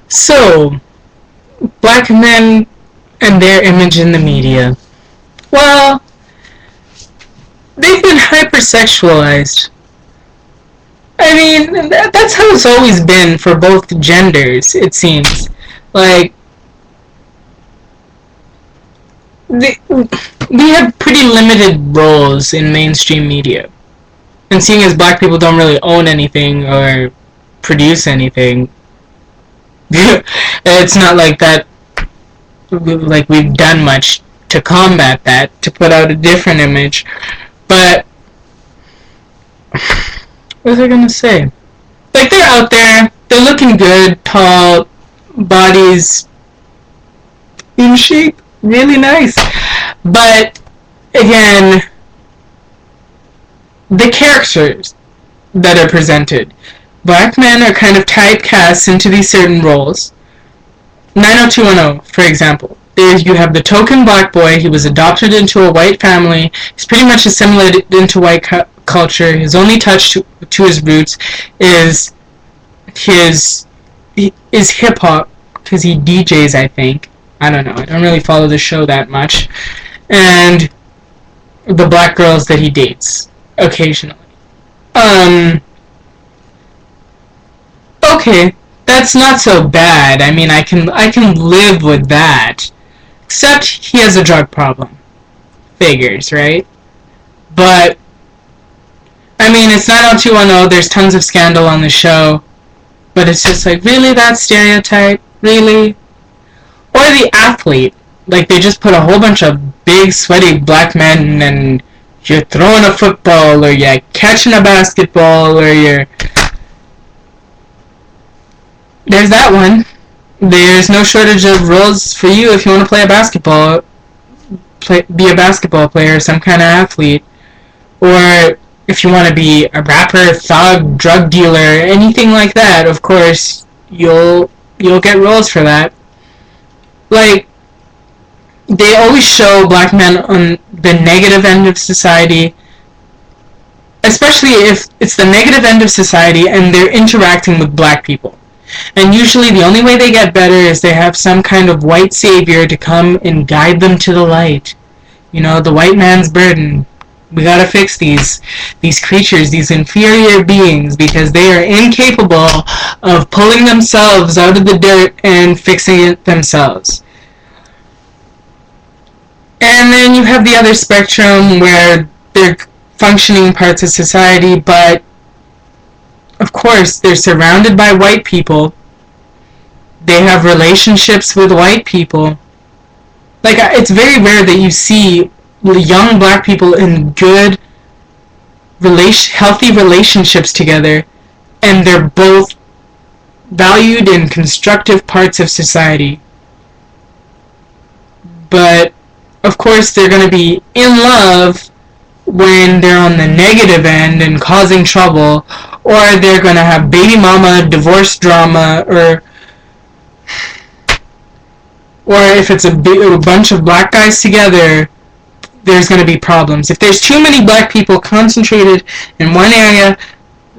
So, black men and their image in the media. Well, they've been hypersexualized. I mean, that's how it's always been for both genders, it seems. Like, we have pretty limited roles in mainstream media. And seeing as black people don't really own anything or produce anything, it's not like that, like we've done much to combat that, to put out a different image. But, what was I gonna say? Like, they're out there, they're looking good, tall, bodies in shape, really nice. But, again, the characters that are presented. Black men are kind of typecast into these certain roles. 90210, for example. There you have the token black boy. He was adopted into a white family. He's pretty much assimilated into white culture. His only touch to his roots is hip hop, because he DJs, I think. I don't know. I don't really follow the show that much. And the black girls that he dates occasionally. Okay, that's not so bad. I mean, I can live with that. Except he has a drug problem. Figures, right? But I mean, it's 90210. There's tons of scandal on the show, but it's just like, really, that stereotype? Really? Or the athlete. Like, they just put a whole bunch of big, sweaty black men, and you're throwing a football, or you're catching a basketball, or you're... There's that one. There's no shortage of roles for you if you want to play a basketball. Be a basketball player, some kind of athlete. Or if you want to be a rapper, thug, drug dealer, anything like that, of course, you'll get roles for that. Like, they always show black men on the negative end of society, especially if it's the negative end of society and they're interacting with black people. And usually the only way they get better is they have some kind of white savior to come and guide them to the light. You know, the white man's burden. We gotta fix these creatures, these inferior beings, because they are incapable of pulling themselves out of the dirt and fixing it themselves. And then you have the other spectrum where they're functioning parts of society, but of course they're surrounded by white people. They have relationships with white people. Like, it's very rare that you see young black people in good, healthy relationships together, and they're both valued in constructive parts of society. But of course they're going to be in love when they're on the negative end and causing trouble, or they're going to have baby mama, divorce drama, or if it's a bunch of black guys together, there's going to be problems. If there's too many black people concentrated in one area,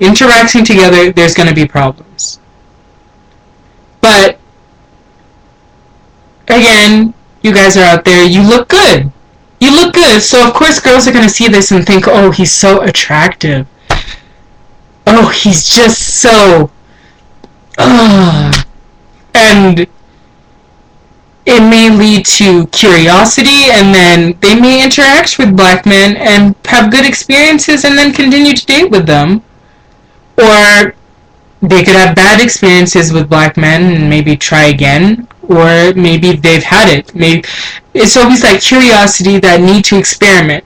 interacting together, there's going to be problems. But, again, you guys are out there, you look good. You look good, so of course girls are going to see this and think, oh, he's so attractive. Oh, he's just so... And it may lead to curiosity, and then they may interact with black men and have good experiences and then continue to date with them. Or they could have bad experiences with black men and maybe try again, or maybe they've had it. Maybe it's always like curiosity, that need to experiment.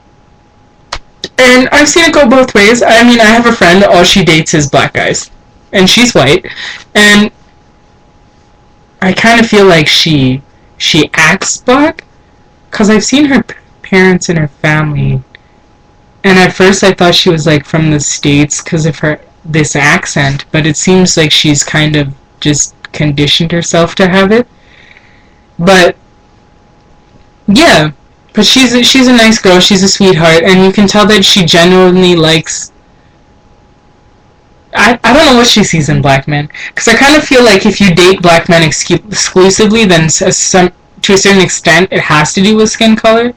And I've seen it go both ways. I mean, I have a friend, all she dates is black guys, and she's white, and I kind of feel like she acts black, because I've seen her parents and her family, and at first I thought she was like from the States because of this accent, but it seems like she's kind of just conditioned herself to have it. But yeah, but she's a nice girl, she's a sweetheart, and you can tell that she genuinely likes I don't know what she sees in black men, because I kind of feel like if you date black men exclusively, then to a certain extent it has to do with skin color.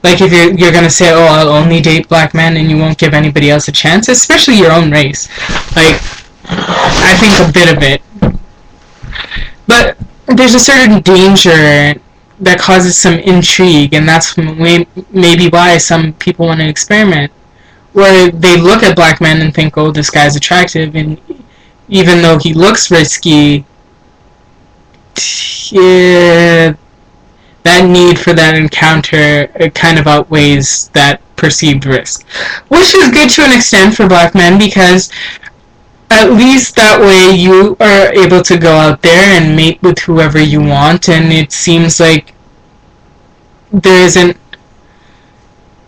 Like if you're gonna say, oh, I'll only date black men and you won't give anybody else a chance, especially your own race. Like I think a bit of it, but there's a certain danger that causes some intrigue, and that's maybe why some people want to experiment, where they look at black men and think, oh, this guy's attractive, and even though he looks risky, yeah, that need for that encounter kind of outweighs that perceived risk. Which is good to an extent for black men, because at least that way you are able to go out there and mate with whoever you want, and it seems like there isn't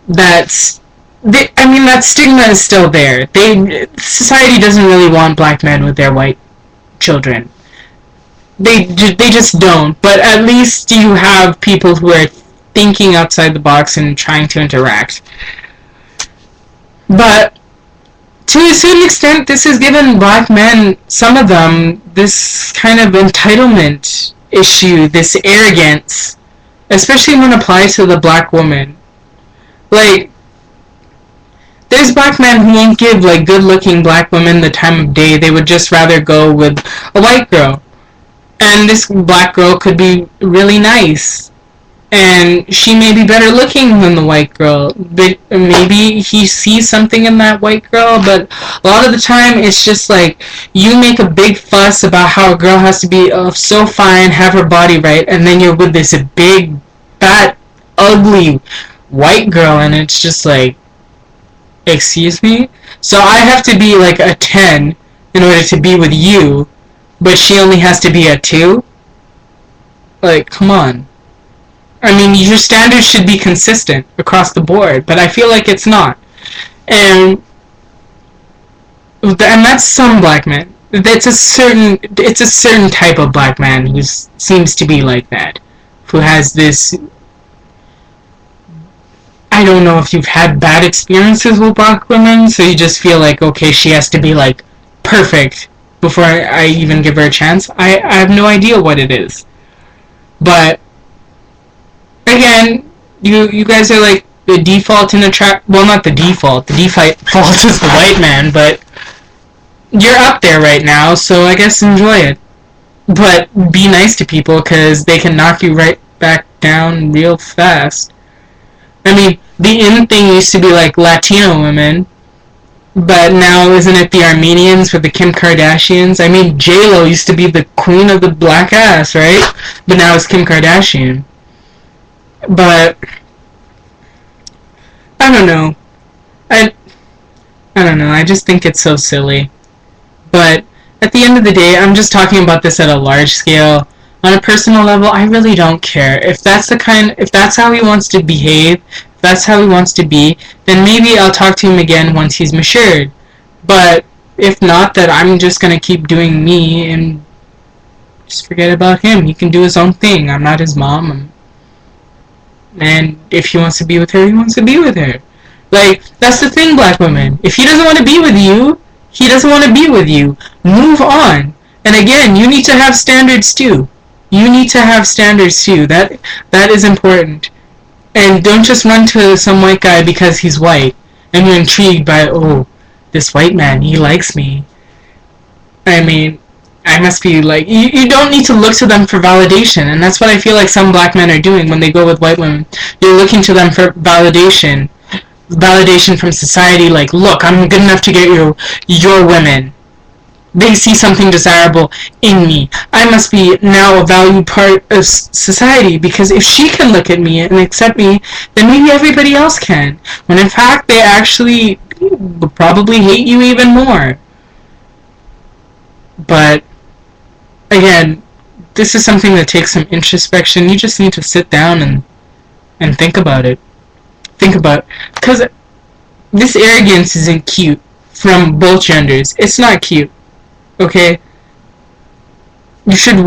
that. That stigma is still there. Society doesn't really want black men with their white children. They just don't. But at least you have people who are thinking outside the box and trying to interact. But to a certain extent, this has given black men, some of them, this kind of entitlement issue, this arrogance, especially when applied to the black woman. Like, there's black men who won't give, like, good-looking black women the time of day. They would just rather go with a white girl. And this black girl could be really nice. And she may be better looking than the white girl. But maybe he sees something in that white girl, but a lot of the time it's just like, you make a big fuss about how a girl has to be so fine, have her body right, and then you're with this big, fat, ugly white girl, and it's just like, excuse me? So I have to be like a 10 in order to be with you, but she only has to be a 2? Like, come on. I mean, your standards should be consistent across the board, but I feel like it's not. And that's some black men. It's a certain type of black man who seems to be like that, who has this. I don't know if you've had bad experiences with black women, so you just feel like, okay, she has to be like perfect before I even give her a chance. I have no idea what it is, but again, you guys are like the default in well, not the default. The default is the white man, but you're up there right now, so I guess enjoy it. But be nice to people, because they can knock you right back down real fast. I mean, the in thing used to be like Latino women, but now isn't it the Armenians with the Kim Kardashians? I mean, J-Lo used to be the queen of the black ass, right? But now it's Kim Kardashian. But I don't know. I don't know. I just think it's so silly. But at the end of the day, I'm just talking about this at a large scale. On a personal level, I really don't care. If that's how he wants to behave, if that's how he wants to be, then maybe I'll talk to him again once he's matured. But if not, then I'm just gonna keep doing me and just forget about him. He can do his own thing. I'm not his mom. And if he wants to be with her, he wants to be with her. Like, that's the thing, black women. If he doesn't want to be with you, he doesn't want to be with you. Move on. And again, you need to have standards too. You need to have standards too. That is important. And don't just run to some white guy because he's white and you're intrigued by, oh, this white man, he likes me. I mean, I must be like, you don't need to look to them for validation, and that's what I feel like some black men are doing when they go with white women. You're looking to them for validation from society, like, look, I'm good enough to get your women. They see something desirable in me. I must be now a valued part of society, because if she can look at me and accept me, then maybe everybody else can. When in fact, they actually would probably hate you even more. But again, this is something that takes some introspection. You just need to sit down and think about it. Because this arrogance isn't cute from both genders. It's not cute. Okay? You should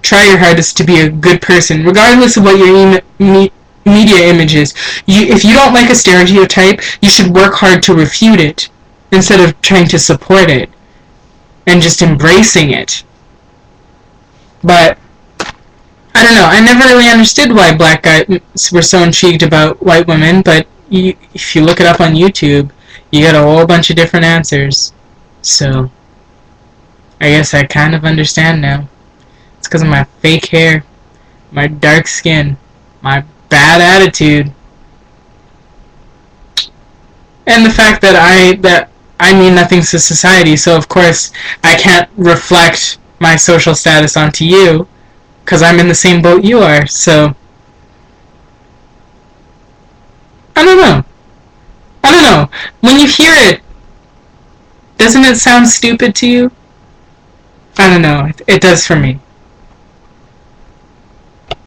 try your hardest to be a good person, regardless of what your media image is. If you don't like a stereotype, you should work hard to refute it. instead of trying to support it and just embracing it. But I don't know. I never really understood why black guys were so intrigued about white women, but if you look it up on YouTube, you get a whole bunch of different answers. So, I guess I kind of understand now. It's because of my fake hair, my dark skin, my bad attitude, and the fact that I mean nothing to society, so of course I can't reflect my social status onto you, because I'm in the same boat you are, so I don't know. I don't know. When you hear it, doesn't it sound stupid to you? I don't know. It does for me.